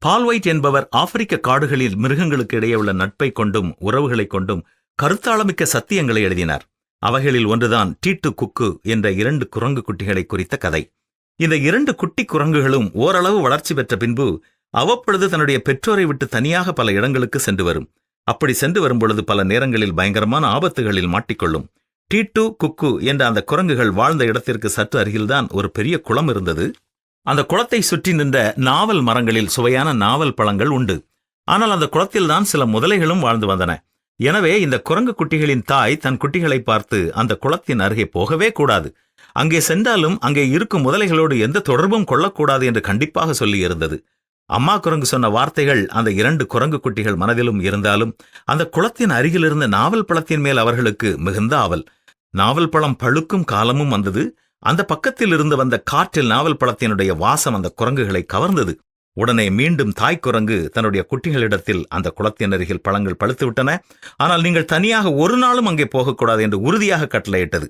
பால் white என்பவர் ஆப்பிரிக்க காடுகளில் மிருகங்களுக்கு இடையே உள்ள நட்பை கொண்டும் உறவுகளைக் கொண்டும் கருத்தாளமிக்க சத்தியங்களை எழுதினார். அவைகளில் ஒன்றுதான் டீட்டு குக்கு என்ற 2 குரங்கு குட்டிகளை குறித்த கதை. இந்த 2 குட்டி குரங்குகளும் ஓரளவு வளர்ச்சி பெற்ற பின்பு அவ்வப்பொழுது தன்னுடைய பெற்றோரை விட்டு தனியாக பல இடங்களுக்கு சென்று வரும். அப்படி சென்று வரும்பொழுது பல நேரங்களில் பயங்கரமான ஆபத்துகளில் மாட்டிக்கொள்ளும். டீட்டு குக்கு என்ற அந்த குரங்குகள் வாழ்ந்த இடத்திற்கு சற்று அருகில்தான் ஒரு பெரிய குளம் இருந்தது. அந்த குளத்தை சுற்றி நின்ற நாவல் மரங்களில் சுவையான நாவல் பழங்கள் உண்டு. ஆனால் அந்த குளத்தில்தான் சில முதலைகளும் வாழ்ந்து வந்தன. எனவே இந்த குரங்கு குட்டிகளின் தாய் தன் குட்டிகளை பார்த்து அந்த குளத்தின் அருகே போகவே கூடாது, அங்கே சென்றாலும் அங்கே இருக்கும் முதலைகளோடு எந்த தொடர்பும் கொள்ளக்கூடாது என்று கண்டிப்பாக சொல்லியிருந்தது. அம்மா குரங்கு சொன்ன வார்த்தைகள் அந்த 2 குரங்கு குட்டிகள் மனதிலும் இருந்தாலும் அந்த குளத்தின் அருகில் இருந்த நாவல் பழத்தின் மேல் அவர்களுக்கு மிகுந்த ஆவல். நாவல் பழம் பழுக்கும் காலமும் வந்தது. அந்த பக்கத்தில் இருந்து வந்த காற்றில் நாவல் பழத்தினுடைய வாசம் அந்த குரங்குகளை கவர்ந்தது. உடனே மீண்டும் தாய் குரங்கு தன்னுடைய குட்டிகளிடத்தில் அந்த குளத்தின் அருகில் பழங்கள் பழுத்துவிட்டன, ஆனால் நீங்கள் தனியாக ஒரு நாளும் அங்கே போகக்கூடாது என்று உறுதியாக கட்டளையிட்டது.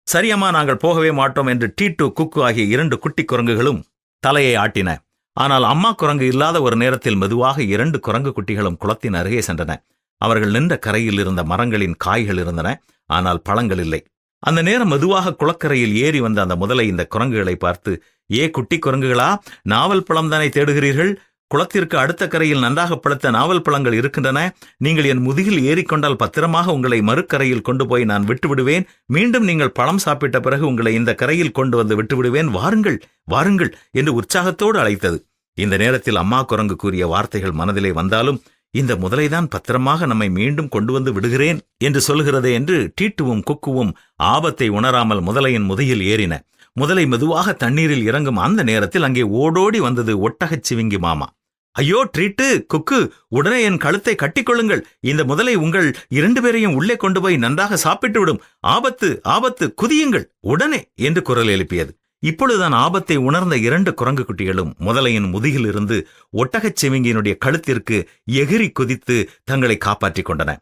சரியம்மா, நாங்கள் போகவே மாட்டோம் என்று டீட்டு குக்கு ஆகிய 2 குட்டி குரங்குகளும் தலையை ஆட்டின. ஆனால் அம்மா குரங்கு இல்லாத ஒரு நேரத்தில் மெதுவாக 2 குரங்கு குட்டிகளும் குளத்தின் அருகே சென்றன. அவர்கள் நின்ற கரையில் இருந்த மரங்களின் காய்கள் இருந்தன, ஆனால் பழங்கள் இல்லை. அந்த நேரம் மெதுவாக குளக்கரையில் ஏறி வந்த அந்த முதலை இந்த குரங்குகளை பார்த்து, ஏ குட்டி குரங்குகளா, நாவல் பழம் தானே தேடுகிறீர்கள்? குளத்திற்கு அடுத்த கரையில் நன்றாக பழுத்த நாவல் பழங்கள் இருக்கின்றன. நீங்கள் என் முதுகில் ஏறிக்கொண்டால் பத்திரமாக உங்களை மறுக்கரையில் கொண்டு போய் நான் விட்டுவிடுவேன். மீண்டும் நீங்கள் பழம் சாப்பிட்ட பிறகு உங்களை இந்த கரையில் கொண்டு வந்து விட்டுவிடுவேன். வாருங்கள் வாருங்கள் என்று உற்சாகத்தோடு அழைத்தது. இந்த நேரத்தில் அம்மா குரங்கு கூறிய வார்த்தைகள் மனதிலே வந்தாலும், இந்த முதலைதான் பத்திரமாக நம்மை மீண்டும் கொண்டு வந்து விடுகிறேன் என்று சொல்கிறதே என்று டீட்டுவும் குக்குவும் ஆபத்தை உணராமல் முதலையின் முதுகில் ஏறின. முதலை மெதுவாக தண்ணீரில் இறங்கும் அந்த நேரத்தில் அங்கே ஓடோடி வந்தது ஒட்டகச் சிவிங்கி மாமா. ஐயோ ட்ரீட்டு, குக்கு, உடனே என் கழுத்தை கட்டிக்கொள்ளுங்கள். இந்த முதலை உங்கள் 2 பேரையும் உள்ளே கொண்டு போய் நன்றாக சாப்பிட்டு விடும். ஆபத்து ஆபத்து, குதியுங்கள் உடனே என்று குரல் எழுப்பியது. இப்பொழுதுதான் ஆபத்தை உணர்ந்த 2 குரங்கு குட்டிகளும் முதலையின் முதுகில் இருந்து ஒட்டகச் சிவிங்கியினுடைய கழுத்திற்கு எகிரி குதித்து தங்களை காப்பாற்றிக் கொண்டன.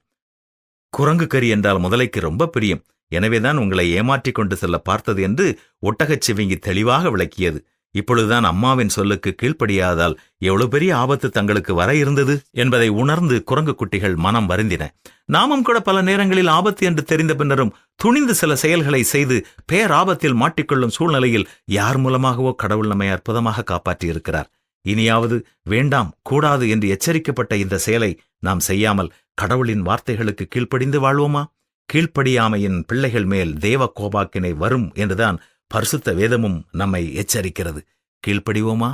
குரங்கு கறி என்றால் முதலைக்கு ரொம்ப பிரியம். எனவேதான் உங்களை ஏமாற்றிக் கொண்டு செல்ல பார்த்தது என்று ஒட்டகச் சிவிங்கி தெளிவாக விளக்கியது. இப்பொழுதுதான் அம்மாவின் சொல்லுக்கு கீழ்ப்படியாதால் எவ்வளவு பெரிய ஆபத்து தங்களுக்கு வர இருந்தது என்பதை உணர்ந்து குரங்கு குட்டிகள் மனம் வருந்தின. நாமும் கூட பல நேரங்களில் ஆபத்து என்று தெரிந்த பின்னரும் துணிந்து சில செயல்களை செய்து பேராபத்தில் மாட்டிக்கொள்ளும் சூழ்நிலையில் யார் மூலமாகவோ கடவுள் நம்மை அற்புதமாக காப்பாற்றியிருக்கிறார். இனியாவது வேண்டாம், கூடாது என்று எச்சரிக்கப்பட்ட இந்த செயலை நாம் செய்யாமல் கடவுளின் வார்த்தைகளுக்கு கீழ்ப்படிந்து வாழ்வோமா? கீழ்ப்படியாமையின் பிள்ளைகள் மேல் தேவ கோபாக்கினை வரும் என்றுதான் பரிசுத்த வேதமும் நம்மை எச்சரிக்கிறது. கீழ்ப்படிவோமா?